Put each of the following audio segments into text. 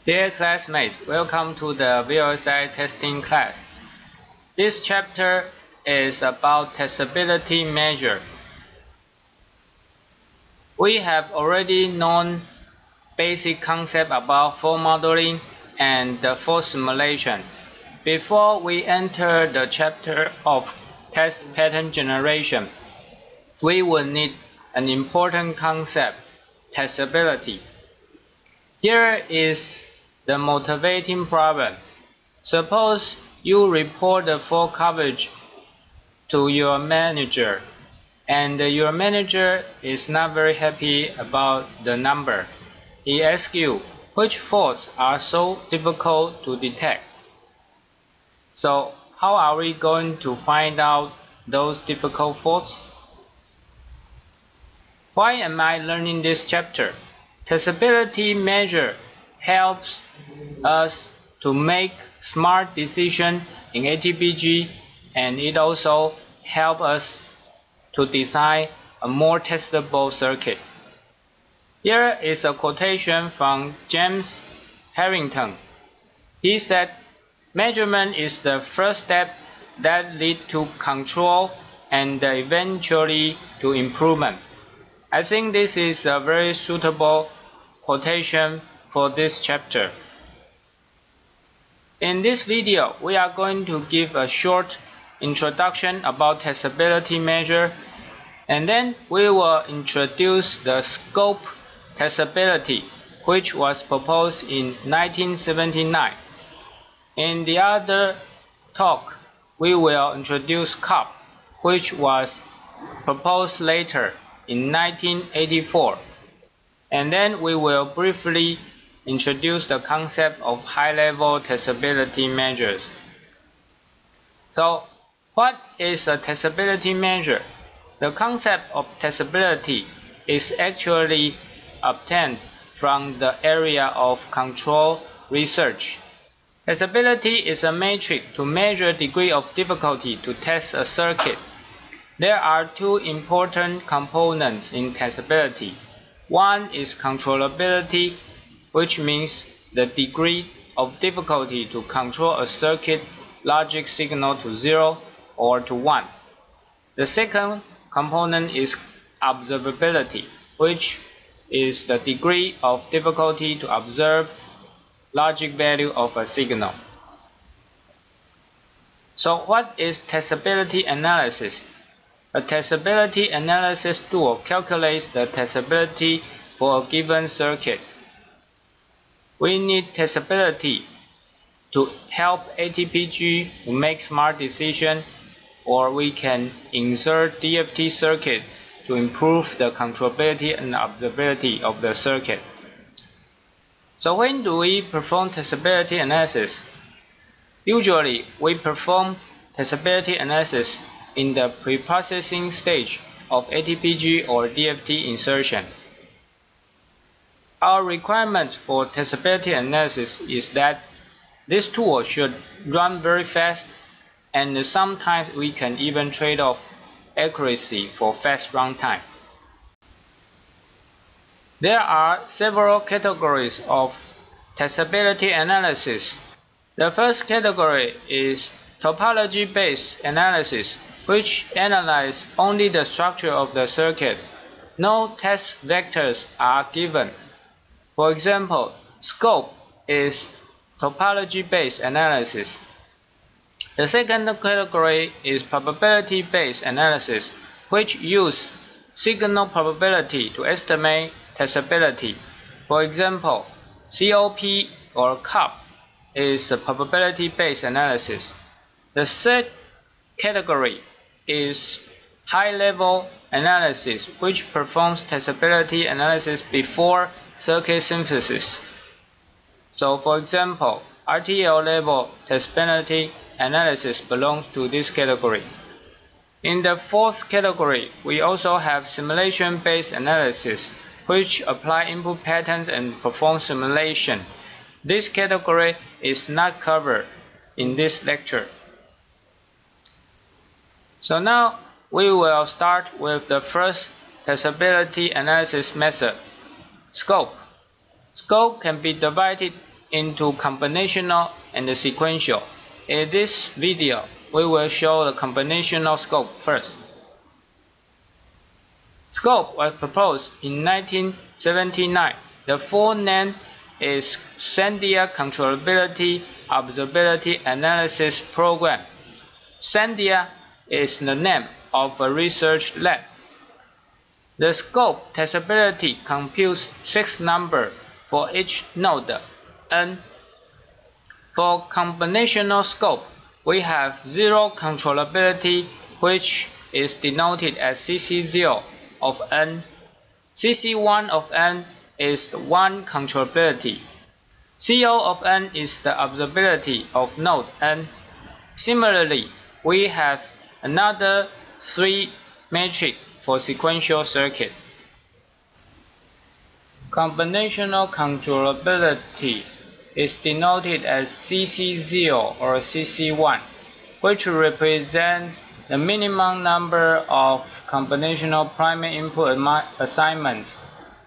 Dear classmates, welcome to the VLSI testing class. This chapter is about testability measure. We have already known basic concept about fault modeling and the fault simulation. Before we enter the chapter of test pattern generation, we will need an important concept, testability. Here is the motivating problem. Suppose you report the fault coverage to your manager, and your manager is not very happy about the number. He asks you which faults are so difficult to detect. So how are we going to find out those difficult faults? Why am I learning this chapter? Testability measure helps us to make smart decisions in ATPG, and it also helps us to design a more testable circuit. Here is a quotation from James Harrington. He said, "Measurement is the first step that leads to control and eventually to improvement." I think this is a very suitable quotation for this chapter. In this video, we are going to give a short introduction about testability measure, and then we will introduce the scope testability, which was proposed in 1979. In the other talk, we will introduce COP, which was proposed later in 1984. And then we will briefly introduce the concept of high-level testability measures. So, what is a testability measure? The concept of testability is actually obtained from the area of control research. Testability is a metric to measure degree of difficulty to test a circuit. There are two important components in testability. One is controllability, which means the degree of difficulty to control a circuit logic signal to 0 or to 1. The second component is observability, which is the degree of difficulty to observe logic value of a signal. So what is testability analysis? A testability analysis tool calculates the testability for a given circuit. We need testability to help ATPG to make smart decisions, or we can insert DFT circuit to improve the controllability and observability of the circuit. So when do we perform testability analysis? Usually, we perform testability analysis in the pre-processing stage of ATPG or DFT insertion. Our requirement for testability analysis is that this tool should run very fast, and sometimes we can even trade off accuracy for fast runtime. There are several categories of testability analysis. The first category is topology-based analysis, which analyzes only the structure of the circuit. No test vectors are given. For example, scope is topology-based analysis. The second category is probability-based analysis, which uses signal probability to estimate testability. For example, COP or COP is a probability-based analysis. The third category is high-level analysis, which performs testability analysis before circuit synthesis. So for example, RTL level testability analysis belongs to this category. In the fourth category, we also have simulation-based analysis, which apply input patterns and perform simulation. This category is not covered in this lecture. So now we will start with the first testability analysis method, scope. Scope can be divided into combinational and sequential. In this video, we will show the combinational scope first. Scope was proposed in 1979. The full name is Sandia Controllability Observability Analysis Program. Sandia is the name of a research lab. The scope testability computes 6 numbers for each node n. For combinational scope, we have 0 controllability, which is denoted as CC0 of n. CC1 of n is the 1 controllability. CO of n is the observability of node n. Similarly, we have another 3 metrics for sequential circuit. Combinational controllability is denoted as CC0 or CC1, which represents the minimum number of combinational primary input assignments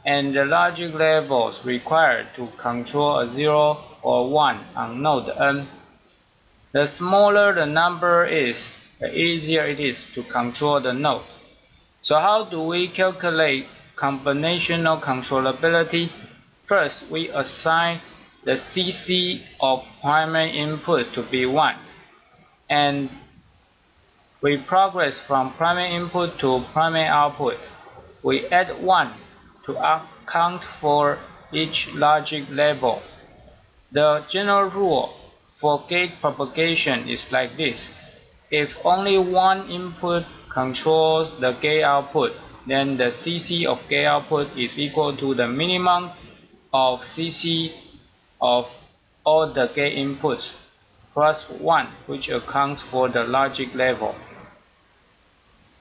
and the logic levels required to control a 0 or 1 on node n. The smaller the number is, the easier it is to control the node. So how do we calculate combinational controllability? First, we assign the CC of primary input to be 1, and we progress from primary input to primary output. We add 1 to account for each logic level. The general rule for gate propagation is like this. If only one input controls the gate output, then the CC of gate output is equal to the minimum of CC of all the gate inputs plus 1, which accounts for the logic level.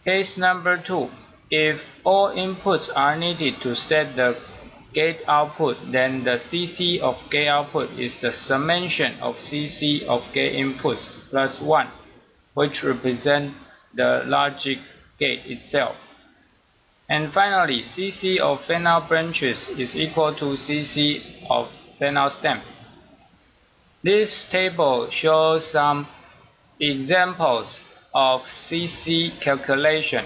Case number 2. If all inputs are needed to set the gate output, then the CC of gate output is the summation of CC of gate inputs plus 1, which represents the logic gate itself. And finally, CC of fan-out branches is equal to CC of fan-out stem. This table shows some examples of CC calculation.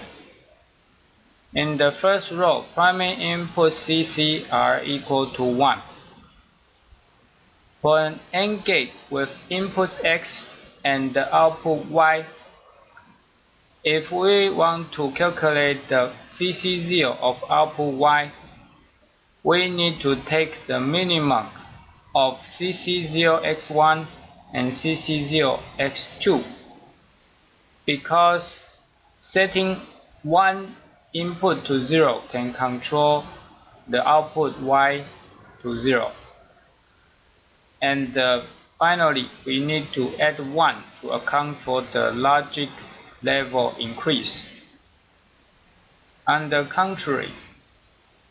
In the first row, primary input CC are equal to 1. For an AND gate with input X and the output Y, if we want to calculate the CC0 of output Y, we need to take the minimum of CC0x1 and CC0x2, because setting one input to 0 can control the output Y to 0. And finally, we need to add 1 to account for the logic level increase. On the contrary,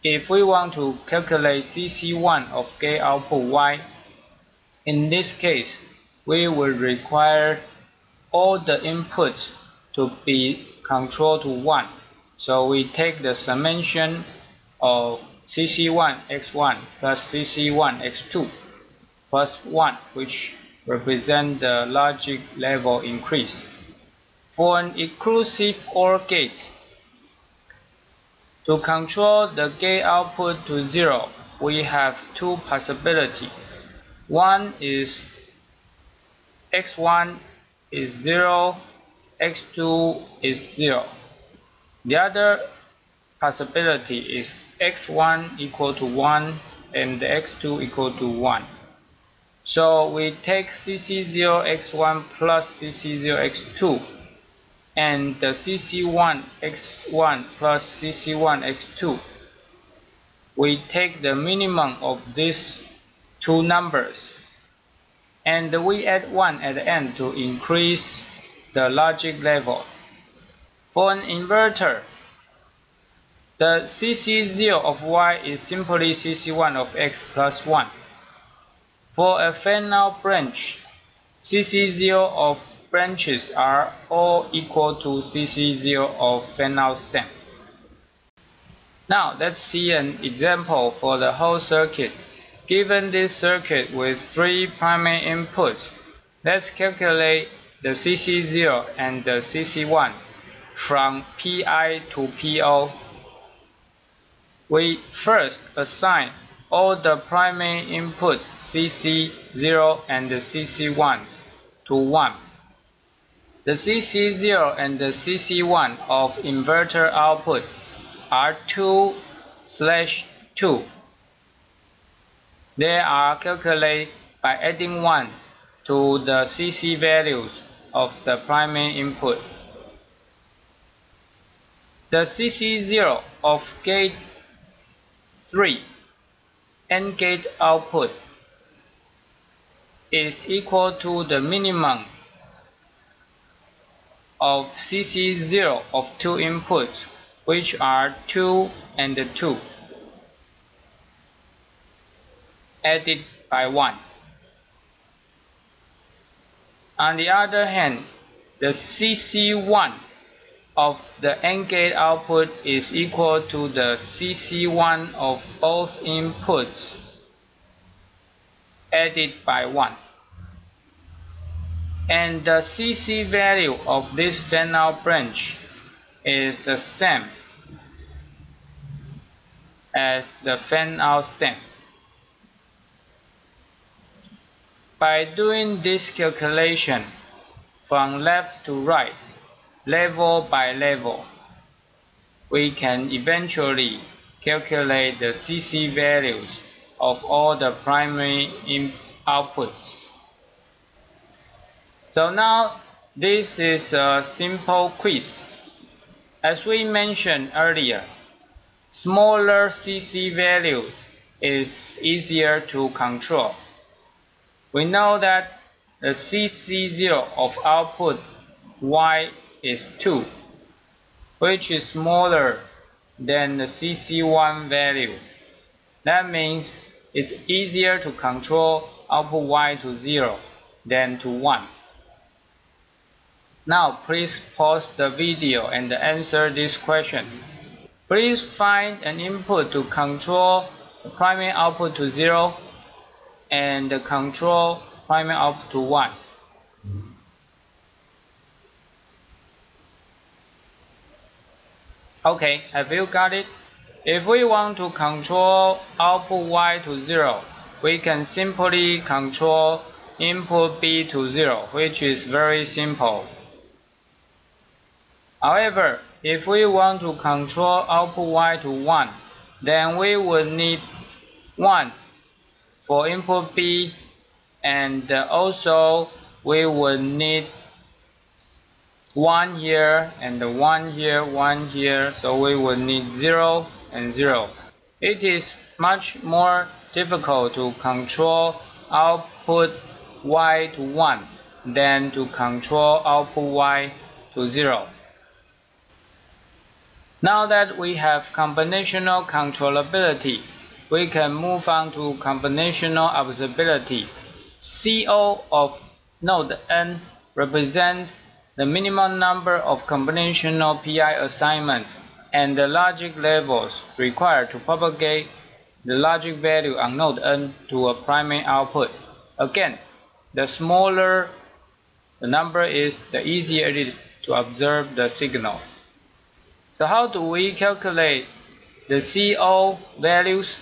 if we want to calculate CC1 of gate output Y, in this case, we will require all the inputs to be controlled to 1. So we take the summation of CC1x1 plus CC1x2 plus 1, which represents the logic level increase. For an inclusive OR gate, to control the gate output to 0, we have 2 possibilities. One is x1 is 0, x2 is 0. The other possibility is x1 equal to 1 and x2 equal to 1. So we take CC0x1 plus CC0x2 and the CC1x1 plus CC1x2. We take the minimum of these 2 numbers and we add 1 at the end to increase the logic level. For an inverter, the CC0 of Y is simply CC1 of X plus 1. For a fan-out branch, CC0 of branches are all equal to CC0 of fan-out stem. Now let's see an example for the whole circuit. Given this circuit with 3 primary inputs, let's calculate the CC0 and the CC1 from PI to PO. We first assign all the primary input CC0 and the CC1 to 1. The CC0 and the CC1 of inverter output are 2/2. They are calculated by adding 1 to the CC values of the primary input. The CC0 of gate 3 AND gate output is equal to the minimum of CC0 of 2 inputs, which are 2 and 2, added by 1. On the other hand, the CC1 of the AND gate output is equal to the CC1 of both inputs, added by 1. And the CC value of this fan-out branch is the same as the fan-out stem. By doing this calculation from left to right, level by level, we can eventually calculate the CC values of all the primary outputs. So now this is a simple quiz. As we mentioned earlier, smaller CC values is easier to control. We know that the CC0 of output Y is 2, which is smaller than the CC1 value. That means it's easier to control output Y to 0 than to 1. Now please pause the video and answer this question. Please find an input to control the primary output to 0 and control primary output to 1. Okay, have you got it? If we want to control output Y to 0, we can simply control input B to 0, which is very simple. However, if we want to control output Y to 1, then we would need 1 for input B, and also we would need 1 here and 1 here, 1 here, so we would need 0 and 0. It is much more difficult to control output Y to 1 than to control output Y to 0. Now that we have combinational controllability, we can move on to combinational observability. CO of node N represents the minimum number of combinational PI assignments and the logic levels required to propagate the logic value on node N to a primary output. Again, the smaller the number is, the easier it is to observe the signal. So how do we calculate the CO values?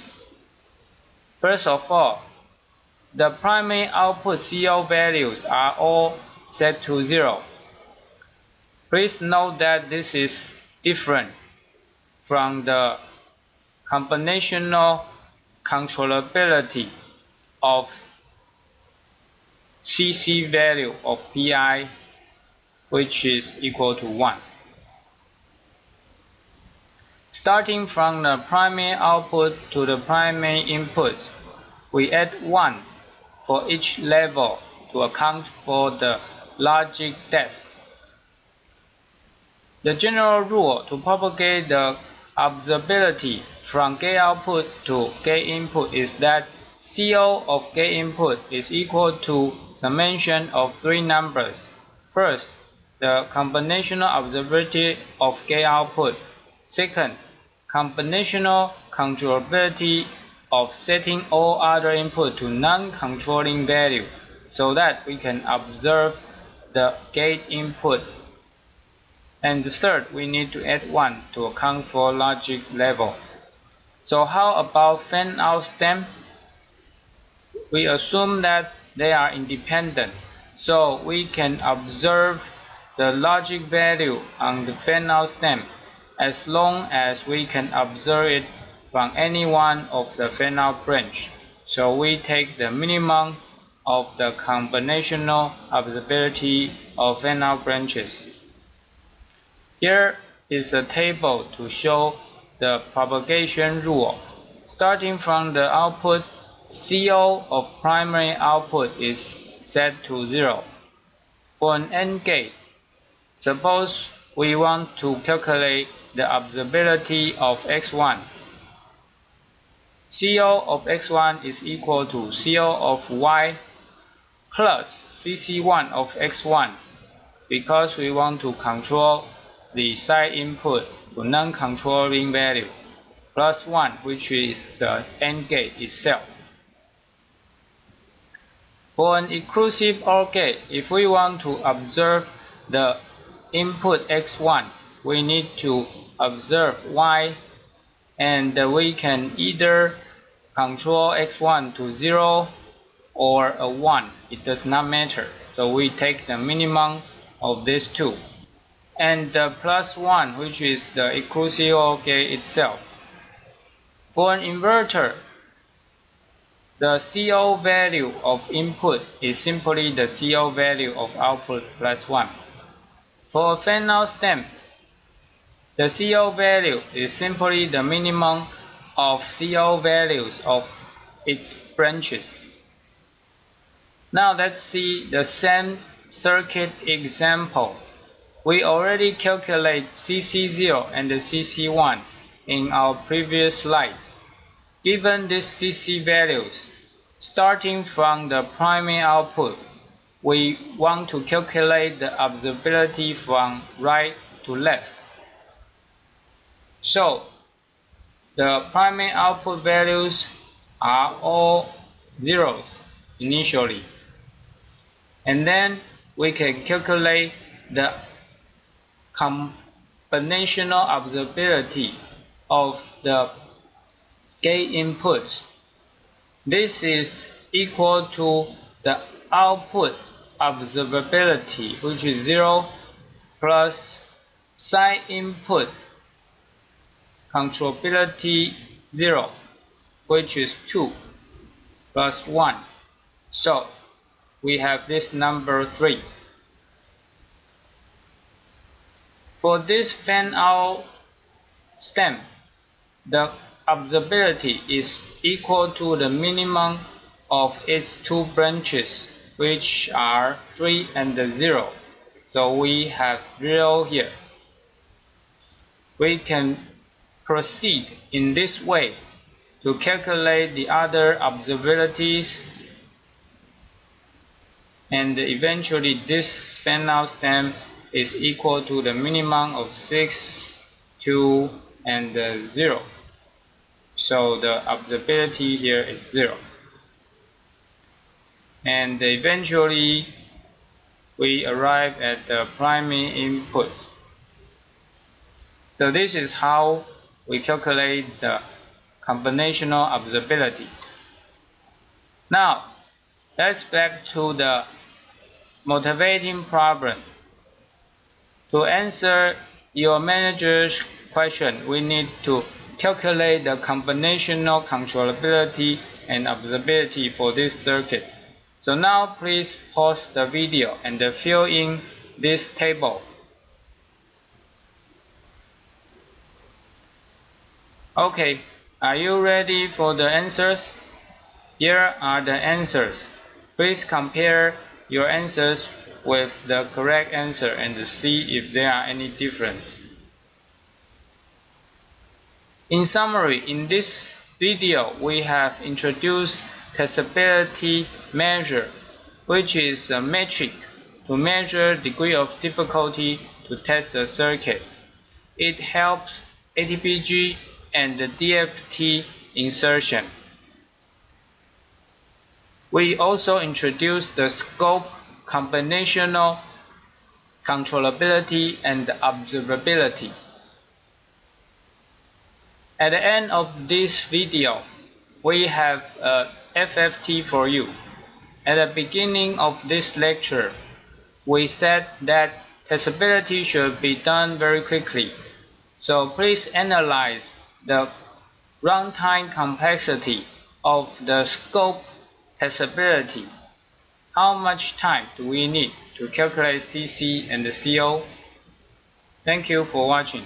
First of all, the primary output CO values are all set to 0. Please note that this is different from the combinational controllability of CC value of PI, which is equal to 1. Starting from the primary output to the primary input, we add 1 for each level to account for the logic depth. The general rule to propagate the observability from gate output to gate input is that CO of gate input is equal to summation of 3 numbers. First, the combinational observability of gate output. Second, combinational controllability of setting all other input to non-controlling value so that we can observe the gate input. And third, we need to add 1 to account for logic level. So how about fan-out stem? We assume that they are independent, so we can observe the logic value on the fan-out stem as long as we can observe it from any one of the fan-out branch. So we take the minimum of the combinational observability of fan-out branches. Here is a table to show the propagation rule. Starting from the output, CO of primary output is set to 0. For an AND gate, suppose we want to calculate the observability of x1. CO of x1 is equal to CO of y plus CC1 of x1 because we want to control the side input to non-controlling value, plus 1, which is the AND gate itself. For an inclusive OR gate, if we want to observe the input x1, we need to observe y, and we can either control x1 to 0 or a 1. It does not matter. So we take the minimum of these two. And the plus 1, which is the inclusive OR gate itself. For an inverter, the CO value of input is simply the CO value of output plus 1. For a fan-out stem, the CO value is simply the minimum of CO values of its branches. Now let's see the same circuit example. We already calculated CC0 and the CC1 in our previous slide. Given these CC values, starting from the primary output, we want to calculate the observability from right to left. So, the primary output values are all zeros initially. And then we can calculate the combinational observability of the gate input. This is equal to the output observability, which is 0, plus side input controllability 0, which is 2, plus 1. So we have this number 3. For this fan-out stem, the observability is equal to the minimum of its two branches, which are 3 and 0. So we have 0 here. We can proceed in this way to calculate the other observabilities, and eventually this fan-out stem is equal to the minimum of 6, 2, and 0. So the observability here is 0. And eventually we arrive at the primary input. So this is how we calculate the combinational observability. Now let's back to the motivating problem. To answer your manager's question, we need to calculate the combinational controllability and observability for this circuit. So now please pause the video and fill in this table. Okay, are you ready for the answers? Here are the answers. Please compare your answers with the correct answer and see if there are any difference. In summary, in this video, we have introduced Testability Measure, which is a metric to measure degree of difficulty to test a circuit. It helps ATPG and the DFT insertion. We also introduced the scope, combinational controllability, and observability. At the end of this video, we have a FFT for you. At the beginning of this lecture, we said that testability should be done very quickly. So please analyze the runtime complexity of the scope testability. How much time do we need to calculate CC and CO? Thank you for watching.